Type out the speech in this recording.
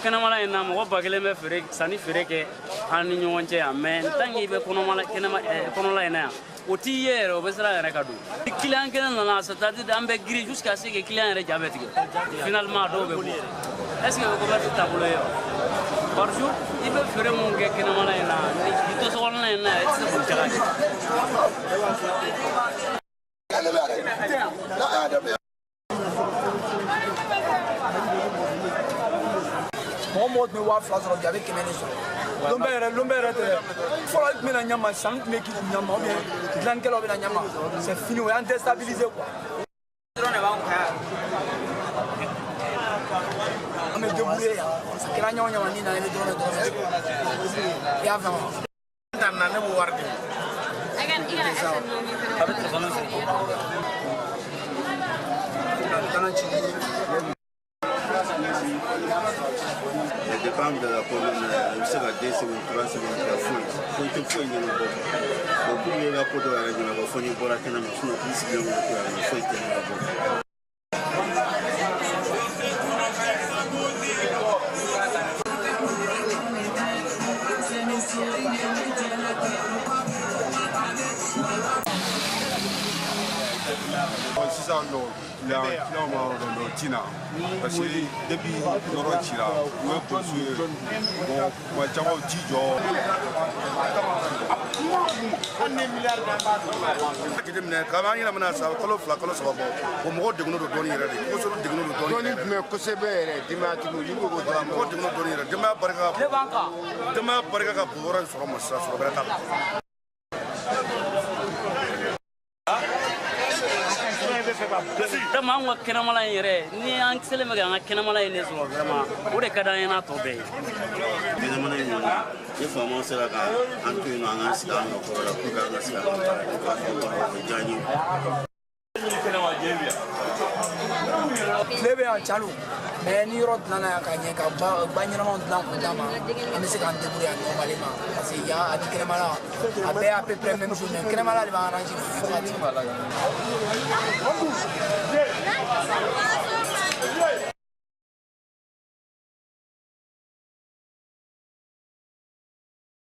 kɛnɛmala in na mɔgɔ ba kelen bɛ feere sanni feere kɛ an ni ɲɔgɔn cɛ yan mais tant que i bɛ kɔnɔla in na yan o t'i ye yɛrɛ o bɛ siran yɛrɛ ka don ni client kelen nana c'est-à-dire an bɛ girin jusqu'à ce que client yɛrɛ ja bɛ tigɛ finalement dɔw bɛ bɔ est-ce que o commerce taabolo ye par jour i bɛ feere mun kɛ kɛnɛmala in na i to sokɔnɔna in na i tɛ se k'o jaga kɛ. Mɔgɔ tun bɛ 2000 sɔrɔ bi a bɛ 100 de sɔrɔ. Lombe yɛrɛ tɛ fɔlɔ tun bɛ na ɲama san tun bɛ k'i kun ɲama dilannikɛlaw bɛ na ɲama c'est fini o y'an déstabiliser quoi. Dɔrɔn de b'anw kan yan. An bɛ débrouiller yan a kɛra ɲama ɲama ni nana i bɛ dɔrɔn de i y'a faamu. N ta na ne b'o wari di. A bɛ téléphone sɔrɔ. Ça dépend de la commune. Il sera 2 semaines, 3 semaines, il y a fouille. Il faut que vous donc, pour les rapports de la région, il faut que vous ayez un peu plus de temps. Sisan nɔ kilan ma yɔrɔ dɔn tina parce que depuis yɔrɔ cira u ye polisiw ye bon kuma caman ti jɔ. jateminɛ k'an ɲɛnamina sa kalo 2 kalo 3 bɔ o mɔgɔ degunnen don dɔɔnin yɛrɛ de kosɛbɛ degunnen don dɔɔnin yɛrɛ. dɔɔnin tun bɛ kosɛbɛ yɛrɛ denbayatigiw olu b'o dɔn mɔgɔ degunnen don dɔɔnin yɛrɛ denbaya barika ka bon yɔrɔ in sɔrɔ ma sisan sɔrɔ wɛrɛ t'a la. Vraiment an ka kɛnɛmala in yɛrɛ ni an selen bɛ k'an ka kɛnɛmala in de sɔrɔ vraiment o de ka d'an ye n'a tɔ bɛɛ ye. Kɛnɛmala in kɔni ni faamaw sera ka an to yen nɔ an k'an sigi an nɔkɔrɔ la pour que an ka se ka an ka baara kɛ k'a fɔ o diya n ye. Tile bɛ yan calo mais ni yɔrɔ dilanna yan ka ɲɛ ka ba ɲɛnamaw dilan k'o d'a ma an bɛ se k'an débrouiller yan normalement parce que yan ani kɛnɛmala a bɛɛ à peu près même chose mais kɛnɛmala de b'an arranger fo ka tɛmɛ.